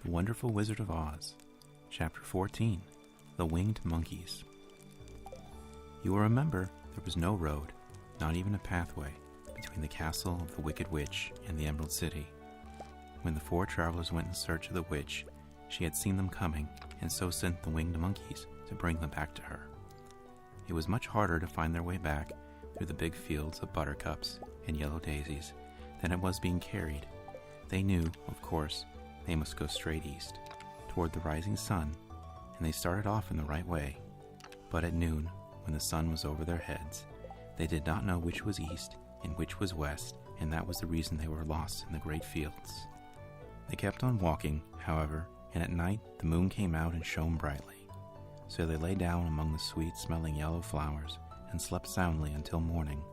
The Wonderful Wizard of Oz, Chapter 14, The Winged Monkeys. You will remember there was no road, not even a pathway, between the castle of the Wicked Witch and the Emerald City. When the four travelers went in search of the witch, she had seen them coming, and so sent the winged monkeys to bring them back to her. It was much harder to find their way back through the big fields of buttercups and yellow daisies than it was being carried. They knew, of course, they must go straight east, toward the rising sun, and they started off in the right way. But at noon, when the sun was over their heads, they did not know which was east and which was west, and that was the reason they were lost in the great fields. They kept on walking, however, and at night the moon came out and shone brightly. So they lay down among the sweet-smelling yellow flowers and slept soundly until morning,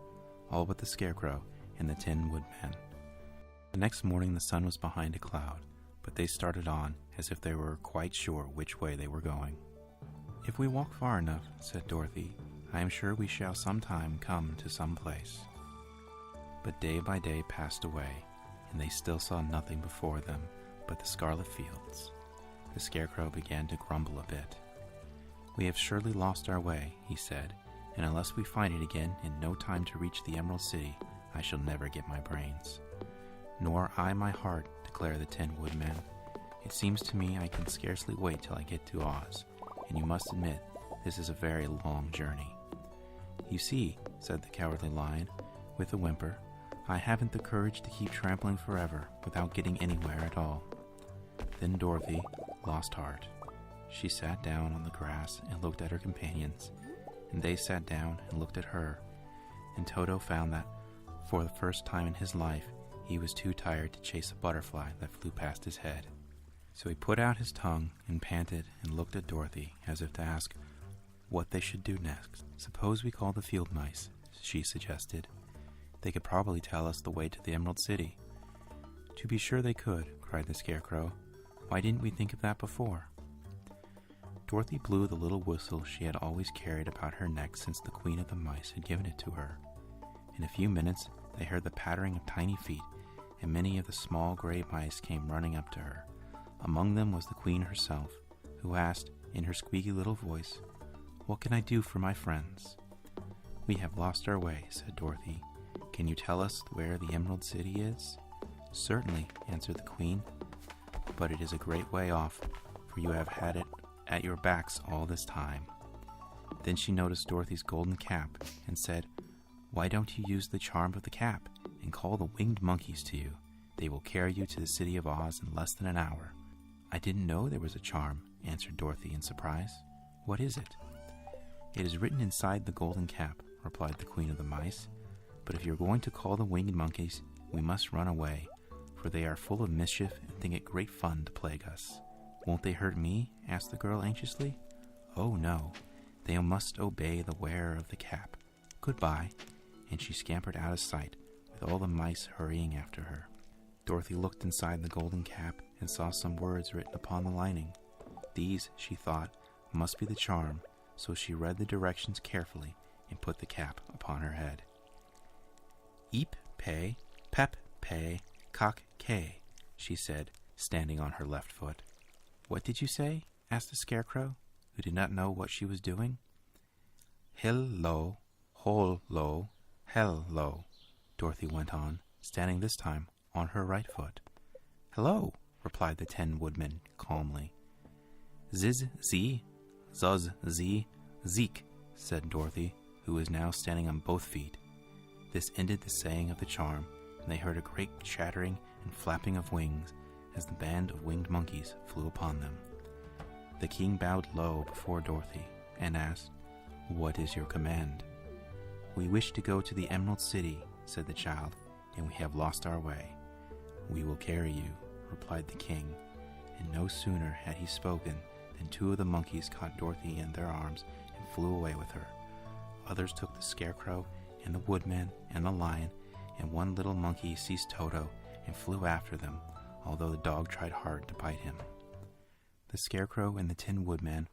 all but the Scarecrow and the Tin Woodman. The next morning the sun was behind a cloud, but they started on as if they were quite sure which way they were going. "If we walk far enough," said Dorothy, "I am sure we shall sometime come to some place." But day by day passed away, and they still saw nothing before them but the scarlet fields. The Scarecrow began to grumble a bit. "We have surely lost our way," he said, "and unless we find it again in no time to reach the Emerald City, I shall never get my brains." "Nor I my heart," declared the Tin Woodman. "It seems to me I can scarcely wait till I get to Oz, and you must admit this is a very long journey." "You see," said the Cowardly Lion, with a whimper, "I haven't the courage to keep trampling forever without getting anywhere at all." Then Dorothy lost heart. She sat down on the grass and looked at her companions, and they sat down and looked at her, and Toto found that, for the first time in his life, he was too tired to chase a butterfly that flew past his head. So he put out his tongue and panted and looked at Dorothy as if to ask what they should do next. "Suppose we call the field mice," she suggested. "They could probably tell us the way to the Emerald City." "To be sure they could," cried the Scarecrow. "Why didn't we think of that before?" Dorothy blew the little whistle she had always carried about her neck since the Queen of the Mice had given it to her. In a few minutes they heard the pattering of tiny feet, and many of the small gray mice came running up to her. Among them was the Queen herself, who asked, in her squeaky little voice, "What can I do for my friends?" "We have lost our way," said Dorothy. "Can you tell us where the Emerald City is?" "Certainly," answered the Queen, "but it is a great way off, for you have had it at your backs all this time." Then she noticed Dorothy's golden cap and said, "Why don't you use the charm of the cap and call the winged monkeys to you? They will carry you to the city of Oz in less than an hour." "I didn't know there was a charm," answered Dorothy in surprise. "What is it?" "It is written inside the golden cap," replied the Queen of the Mice. "But if you're going to call the winged monkeys, we must run away, for they are full of mischief and think it great fun to plague us." "Won't they hurt me?" asked the girl anxiously. "Oh, no. They must obey the wearer of the cap. Goodbye," and she scampered out of sight, with all the mice hurrying after her. Dorothy looked inside the golden cap and saw some words written upon the lining. These, she thought, must be the charm, so she read the directions carefully and put the cap upon her head. "Eep, pay, pep, pay, cock, kay," she said, standing on her left foot. "What did you say?" asked the Scarecrow, who did not know what she was doing. "Hill-lo, hole-lo, hell-lo," Dorothy went on, standing this time on her right foot. "Hello," replied the Tin Woodman calmly. "Ziz-zee, zuz-zee, zeek," said Dorothy, who was now standing on both feet. This ended the saying of the charm, and they heard a great chattering and flapping of wings as the band of winged monkeys flew upon them. The king bowed low before Dorothy and asked, "What is your command?" "We wish to go to the Emerald City," said the child, "and we have lost our way." "We will carry you," replied the king, and no sooner had he spoken than two of the monkeys caught Dorothy in their arms and flew away with her. Others took the Scarecrow and the Woodman and the Lion, and one little monkey seized Toto and flew after them, although the dog tried hard to bite him. The Scarecrow and the Tin Woodman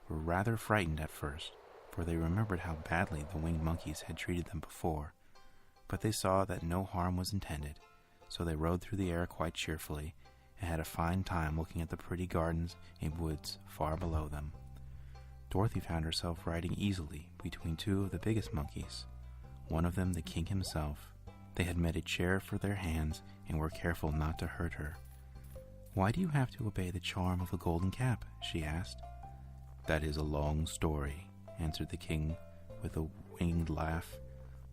were rather frightened at first, for they remembered how badly the winged monkeys had treated them before, but they saw that no harm was intended, so they rode through the air quite cheerfully, and had a fine time looking at the pretty gardens and woods far below them. Dorothy found herself riding easily between two of the biggest monkeys, one of them the king himself. They had made a chair for their hands and were careful not to hurt her. "Why do you have to obey the charm of the golden cap?" she asked. "That is a long story," answered the king with a winged laugh.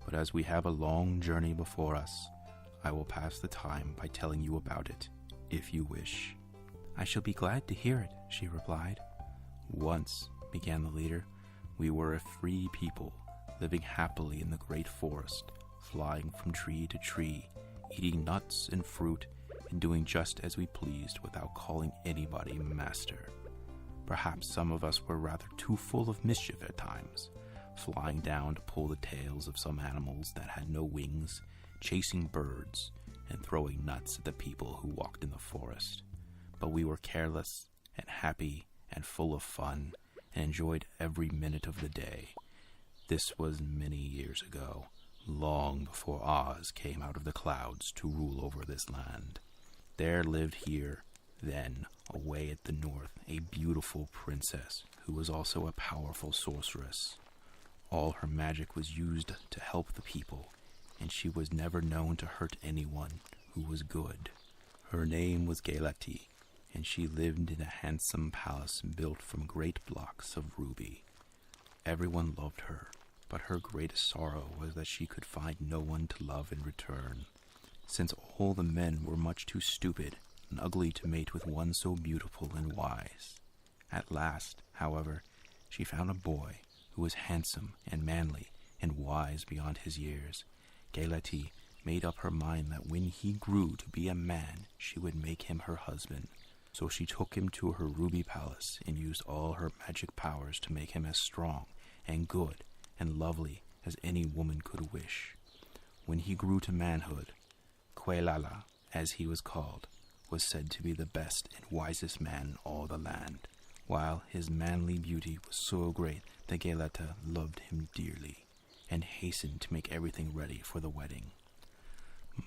"But as we have a long journey before us, I will pass the time by telling you about it, if you wish." "I shall be glad to hear it," she replied. "Once," began the leader, "we were a free people, living happily in the great forest, flying from tree to tree, eating nuts and fruit, and doing just as we pleased without calling anybody master. Perhaps some of us were rather too full of mischief at times, flying down to pull the tails of some animals that had no wings, chasing birds, and throwing nuts at the people who walked in the forest. But we were careless and happy and full of fun, and enjoyed every minute of the day. This was many years ago, long before Oz came out of the clouds to rule over this land. There lived here, then, away at the north, a beautiful princess who was also a powerful sorceress. All her magic was used to help the people, and she was never known to hurt anyone who was good. Her name was Gayleti, and she lived in a handsome palace built from great blocks of ruby. Everyone loved her, but her greatest sorrow was that she could find no one to love in return, since all the men were much too stupid and ugly to mate with one so beautiful and wise. At last, however, she found a boy who was handsome and manly and wise beyond his years. Gayleti made up her mind that when he grew to be a man, she would make him her husband. So she took him to her ruby palace and used all her magic powers to make him as strong and good and lovely as any woman could wish. When he grew to manhood, Quelala, as he was called, was said to be the best and wisest man in all the land, while his manly beauty was so great that Gayleta loved him dearly and hastened to make everything ready for the wedding.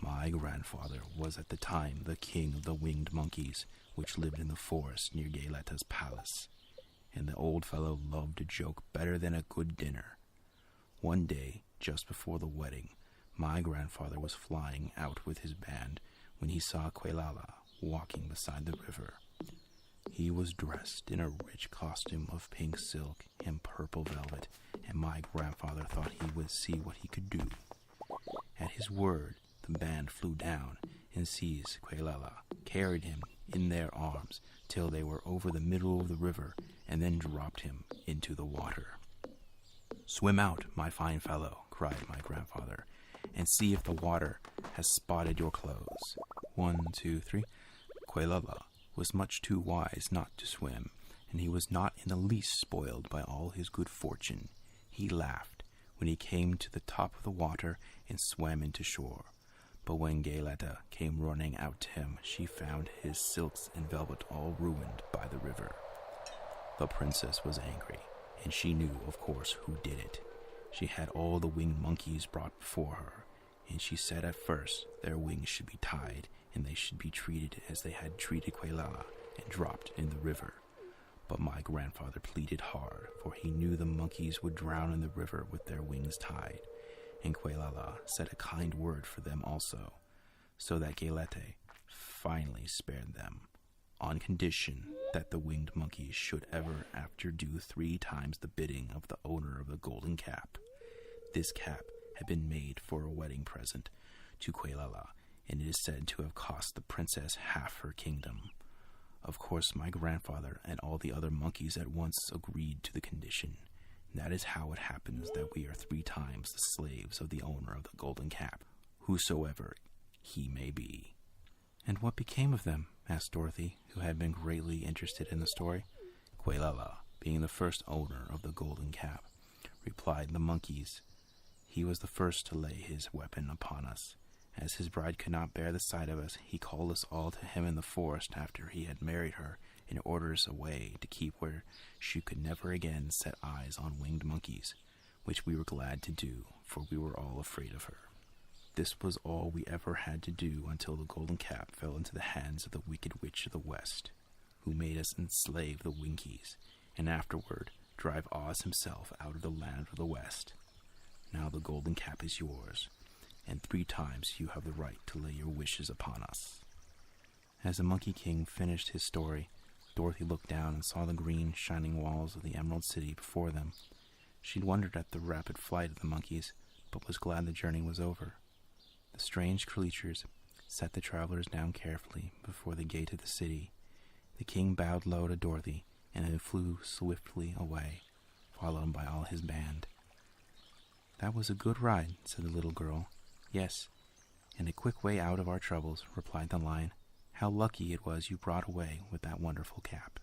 My grandfather was at the time the king of the winged monkeys, which lived in the forest near Gayleta's palace, and the old fellow loved a joke better than a good dinner. One day, just before the wedding, my grandfather was flying out with his band when he saw Quelala walking beside the river. He was dressed in a rich costume of pink silk and purple velvet, and my grandfather thought he would see what he could do. At his word, the band flew down and seized Quelala, carried him in their arms till they were over the middle of the river, and then dropped him into the water. "Swim out, my fine fellow," cried my grandfather, "and see if the water has spotted your clothes. 1, 2, 3. Quelala was much too wise not to swim, and he was not in the least spoiled by all his good fortune. He laughed when he came to the top of the water and swam into shore. But when Gayleta came running out to him, she found his silks and velvet all ruined by the river. The princess was angry, and she knew, of course, who did it. She had all the winged monkeys brought before her, and she said at first their wings should be tied, and they should be treated as they had treated Quelala, and dropped in the river. But my grandfather pleaded hard, for he knew the monkeys would drown in the river with their wings tied, and Quelala said a kind word for them also, so that Gaylete finally spared them, on condition that the winged monkeys should ever after do 3 times the bidding of the owner of the golden cap. This cap had been made for a wedding present to Quelala, and it is said to have cost the princess half her kingdom. Of course, my grandfather and all the other monkeys at once agreed to the condition. That is how it happens that we are 3 times the slaves of the owner of the golden cap, whosoever he may be." "And what became of them?" asked Dorothy, who had been greatly interested in the story. "Quelala, being the first owner of the golden cap," replied the monkeys. "He was the first to lay his weapon upon us. As his bride could not bear the sight of us, he called us all to him in the forest after he had married her, and ordered us away to keep where she could never again set eyes on winged monkeys, which we were glad to do, for we were all afraid of her." This was all we ever had to do until the golden cap fell into the hands of the wicked witch of the West, who made us enslave the Winkies, and afterward drive Oz himself out of the land of the West. Now the golden cap is yours, and 3 times you have the right to lay your wishes upon us." As the Monkey King finished his story, Dorothy looked down and saw the green, shining walls of the Emerald City before them. She'd wondered at the rapid flight of the monkeys, but was glad the journey was over. The strange creatures set the travelers down carefully before the gate of the city. The king bowed low to Dorothy, and then flew swiftly away, followed by all his band. "That was a good ride," said the little girl. "Yes, and a quick way out of our troubles," replied the lion. "How lucky it was you brought away with that wonderful cap."